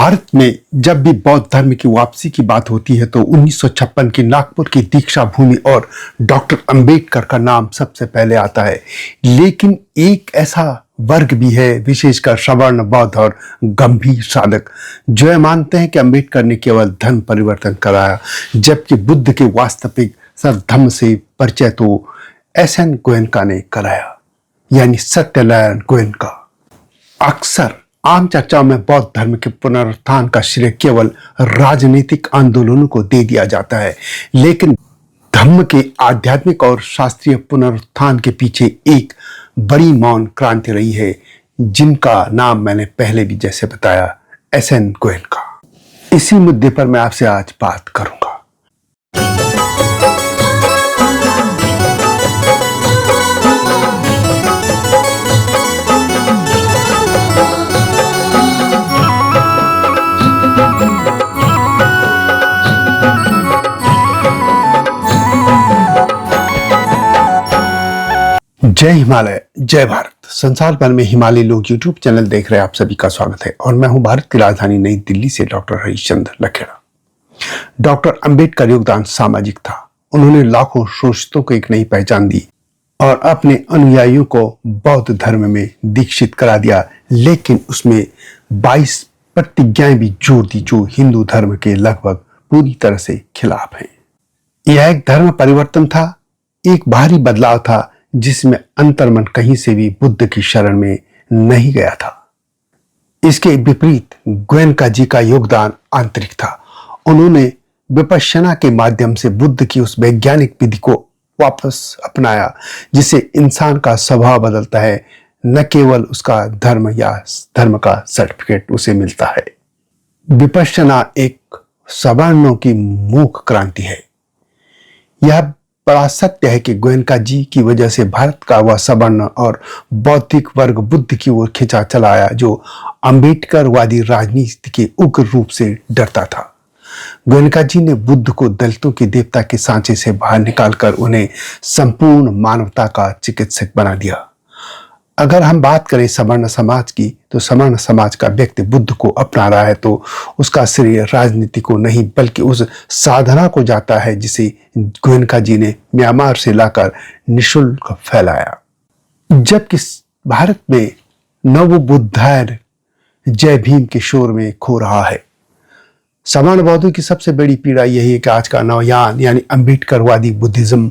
भारत में जब भी बौद्ध धर्म की वापसी की बात होती है तो 1956 की नागपुर की दीक्षा भूमि और डॉक्टर अंबेडकर का नाम सबसे पहले आता है। लेकिन एक ऐसा वर्ग भी है, विशेषकर सवर्ण, बौद्ध और गंभीर साधक, जो ये मानते हैं कि अंबेडकर ने केवल धर्म परिवर्तन कराया, जबकि बुद्ध के वास्तविक सर्वधर्म से परिचय तो एसएन गोएनका ने कराया, यानी सत्यनारायण गोएनका। अक्सर आम चर्चाओं में बौद्ध धर्म के पुनरुत्थान का श्रेय केवल राजनीतिक आंदोलनों को दे दिया जाता है, लेकिन धर्म के आध्यात्मिक और शास्त्रीय पुनरुत्थान के पीछे एक बड़ी मौन क्रांति रही है, जिनका नाम मैंने पहले भी जैसे बताया, एसएन गोएनका। इसी मुद्दे पर मैं आपसे आज बात करूंगा। जय हिमालय, जय भारत। संसार भर में हिमालय लोग यूट्यूब चैनल देख रहे हैं, आप सभी का स्वागत है। और मैं हूं भारत की राजधानी नई दिल्ली से डॉक्टर हरिश्चंद्र लखेड़ा। डॉक्टर अंबेडकर योगदान सामाजिक था। उन्होंने लाखों शोषितों को एक नई पहचान दी और अपने अनुयायियों को बौद्ध धर्म में दीक्षित करा दिया, लेकिन उसमें 22 प्रतिज्ञाएं भी जोड़ दी जो हिंदू धर्म के लगभग पूरी तरह से खिलाफ हैं। यह एक धर्म परिवर्तन था, एक भारी बदलाव था जिसमें अंतर्मन कहीं से भी बुद्ध की शरण में नहीं गया था। इसके विपरीत गोएनका जी का योगदान आंतरिक था। उन्होंने विपश्यना के माध्यम से बुद्ध की उस वैज्ञानिक विधि को वापस अपनाया जिससे इंसान का स्वभाव बदलता है, न केवल उसका धर्म या धर्म का सर्टिफिकेट उसे मिलता है। विपश्यना एक सवर्णों की मूक क्रांति है। यह बड़ा सत्य है कि गोएनका जी की वजह से भारत का वह सवर्ण और बौद्धिक वर्ग बुद्ध की ओर खिंचा चला आया जो अंबेडकरवादी राजनीति के उग्र रूप से डरता था। गोएनका जी ने बुद्ध को दलितों के देवता के सांचे से बाहर निकालकर उन्हें संपूर्ण मानवता का चिकित्सक बना दिया। अगर हम बात करें सवर्ण समाज की, तो सवर्ण समाज का व्यक्ति बुद्ध को अपना रहा है तो उसका श्रेय राजनीति को नहीं बल्कि उस साधना को जाता है जिसे गोएनका जी ने म्यांमार से लाकर निःशुल्क फैलाया। जबकि भारत में नवबुद्धायन जय भीम के शोर में खो रहा है। सवर्ण बौद्धों की सबसे बड़ी पीड़ा यही है कि आज का नवयान यानी अंबेडकरवादी बुद्धिज्म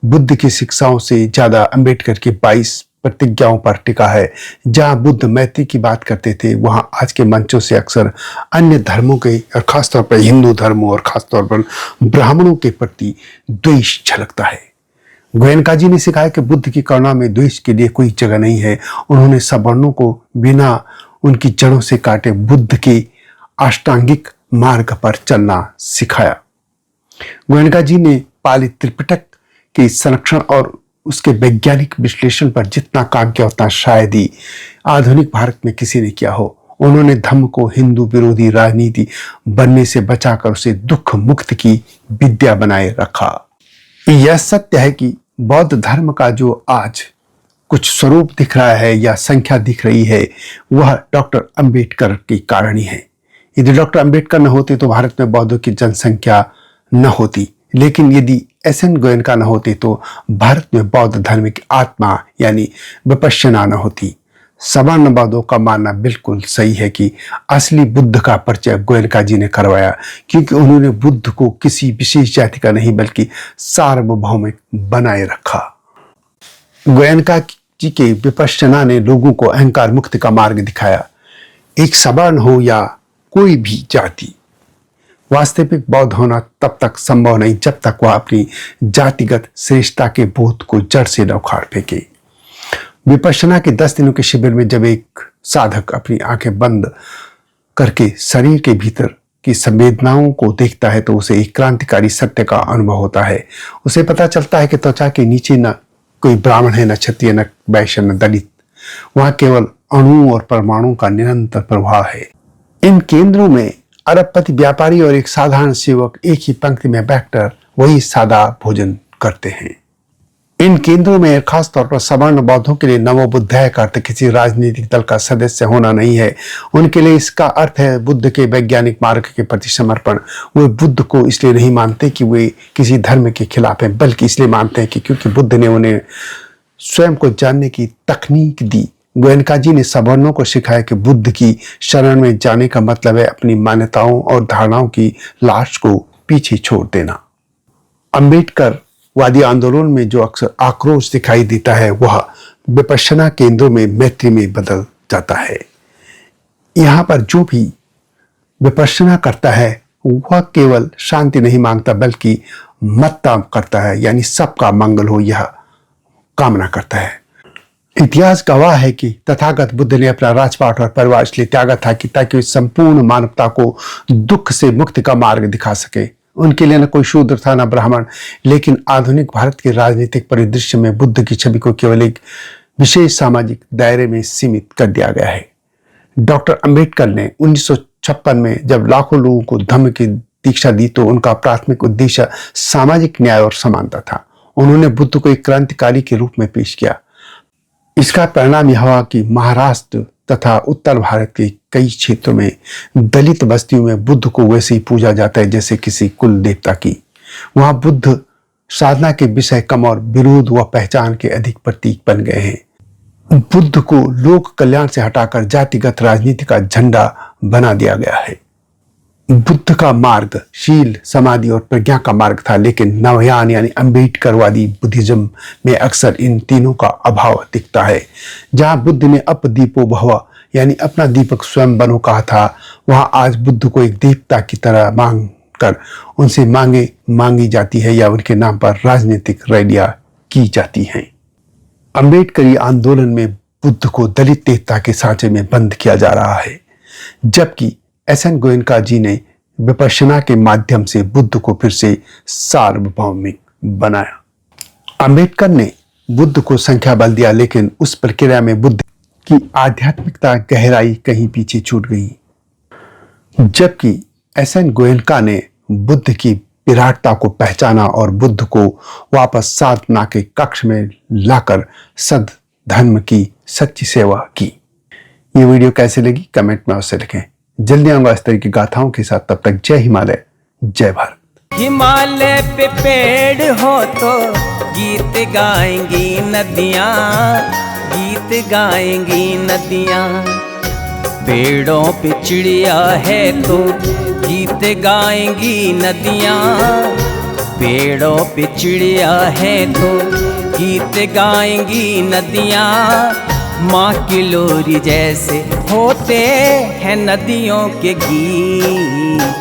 बुद्ध की शिक्षाओं से ज्यादा अंबेडकर की 22 प्रतिज्ञाओं पर टिका है। जहां बुद्ध मैत्री की बात करते थे, वहां आज के मंचों से अक्सर अन्य धर्मों के और खासतौर पर हिंदू धर्मों और खासतौर पर ब्राह्मणों के प्रति द्वेष झलकता है। गोएनका जी ने सिखाया कि बुद्ध की करुणा में द्वेष के लिए कोई जगह नहीं है। उन्होंने सवर्णों को बिना उनकी जड़ों से काटे बुद्ध के अष्टांगिक मार्ग पर चलना सिखाया। गोएनका जी ने पाली त्रिपिटक के संरक्षण और उसके वैज्ञानिक विश्लेषण पर जितना काम किया उतना शायद ही आधुनिक भारत में किसी ने किया हो। उन्होंने धर्म को हिंदू विरोधी राजनीति बनने से बचाकर उसे दुख मुक्त की विद्या बनाए रखा। यह सत्य है कि बौद्ध धर्म का जो आज कुछ स्वरूप दिख रहा है या संख्या दिख रही है, वह डॉक्टर अंबेडकर के कारण ही है। यदि डॉक्टर अंबेडकर न होते तो भारत में बौद्धों की जनसंख्या न होती, लेकिन यदि एसएन गोएनका न होते तो भारत में बौद्ध धर्म की आत्मा यानी विपश्यना न होती। सवर्ण बौद्धों का मानना बिल्कुल सही है कि असली बुद्ध का परिचय गोएनका जी ने करवाया, क्योंकि उन्होंने बुद्ध को किसी विशेष जाति का नहीं बल्कि सार्वभौमिक बनाए रखा। गोएनका जी के विपश्यना ने लोगों को अहंकार मुक्ति का मार्ग दिखाया। एक सवर्ण हो या कोई भी जाति, वास्तविक बौद्ध होना तब तक संभव नहीं जब तक वह अपनी जातिगत श्रेष्ठता के बोध को जड़ से न उखाड़ फेंके। विपश्यना के 10 दिनों के शिविर में जब एक साधक अपनी आंखें बंद करके शरीर के भीतर की संवेदनाओं को देखता है तो उसे एक क्रांतिकारी सत्य का अनुभव होता है। उसे पता चलता है कि त्वचा के नीचे न कोई ब्राह्मण है, न क्षत्रिय, न वैश्य, न दलित। वहां केवल अणु और परमाणु का निरंतर प्रवाह है। इन केंद्रों में अरबपति व्यापारी और एक साधारण सेवक एक ही पंक्ति में बैठकर वही सादा भोजन करते हैं। इन केंद्रों में खास तौर पर सवर्ण बौद्धों के लिए नमो बुद्धाय का अर्थ किसी राजनीतिक दल का सदस्य होना नहीं है। उनके लिए इसका अर्थ है बुद्ध के वैज्ञानिक मार्ग के प्रति समर्पण। वे बुद्ध को इसलिए नहीं मानते कि वे किसी धर्म के खिलाफ हैं, बल्कि इसलिए मानते हैं कि क्योंकि बुद्ध ने उन्हें स्वयं को जानने की तकनीक दी। गोयनका जी ने सवर्णों को सिखाया कि बुद्ध की शरण में जाने का मतलब है अपनी मान्यताओं और धारणाओं की लाश को पीछे छोड़ देना। अम्बेडकर वादी आंदोलन में जो अक्सर आक्रोश दिखाई देता है वह विपश्यना केंद्रों में मैत्री में बदल जाता है। यहाँ पर जो भी विपश्यना करता है वह केवल शांति नहीं मांगता बल्कि मत्ता करता है, यानी सबका मंगल हो यह कामना करता है। इतिहास गवाह है कि तथागत बुद्ध ने अपना राजपाट और परिवार इसलिए त्यागा था कि ताकि वे संपूर्ण मानवता को दुख से मुक्ति का मार्ग दिखा सके। उनके लिए न कोई शूद्र था न ब्राह्मण, लेकिन आधुनिक भारत के राजनीतिक परिदृश्य में बुद्ध की छवि को केवल एक विशेष सामाजिक दायरे में सीमित कर दिया गया है। डॉक्टर अंबेडकर ने 1956 में जब लाखों लोगों को धम्म की दीक्षा दी तो उनका प्राथमिक उद्देश्य सामाजिक न्याय और समानता था। उन्होंने बुद्ध को एक क्रांतिकारी के रूप में पेश किया। इसका परिणाम यह हुआ कि महाराष्ट्र तथा उत्तर भारत के कई क्षेत्रों में दलित बस्तियों में बुद्ध को वैसे ही पूजा जाता है जैसे किसी कुल देवता की। वहां बुद्ध साधना के विषय कम और विरोध व पहचान के अधिक प्रतीक बन गए हैं। बुद्ध को लोक कल्याण से हटाकर जातिगत राजनीति का झंडा बना दिया गया है। बुद्ध का मार्ग शील, समाधि और प्रज्ञा का मार्ग था, लेकिन नवयान यानी अम्बेडकरवादी बुद्धिज्म में अक्सर इन तीनों का अभाव दिखता है। जहां बुद्ध ने अपदीपो भव यानी अपना दीपक स्वयं बनो कहा था, वहां आज बुद्ध को एक देवता की तरह मांग कर उनसे मांगी जाती है या उनके नाम पर राजनीतिक रैलियां की जाती हैं। अम्बेडकरी आंदोलन में बुद्ध को दलित देवता के सांचे में बंद किया जा रहा है, जबकि एस.एन. गोयनका जी ने विपश्यना के माध्यम से बुद्ध को फिर से सार्वभौमिक बनाया। अम्बेडकर ने बुद्ध को संख्या बल दिया, लेकिन उस प्रक्रिया में बुद्ध की आध्यात्मिकता गहराई कहीं पीछे छूट गई। जबकि एस.एन. गोयनका ने बुद्ध की विराटता को पहचाना और बुद्ध को वापस साधना के कक्ष में लाकर सद धर्म की सच्ची सेवा की। ये वीडियो कैसे लगी कमेंट में अवश्य लिखें। जल्दी आऊंगा इस तरह की गाथाओं के साथ, तब तक जय हिमालय, जय भारत। हिमालय पे पेड़ हो तो गीत गाएंगी नदियाँ, गीत गाएंगी नदियाँ। पेड़ों पे चिड़िया है तो गीत गाएंगी नदियाँ, पेड़ों पे चिड़िया है तो गीत गाएंगी नदियाँ। माँ की लोरी जैसे होते हैं नदियों के गीत।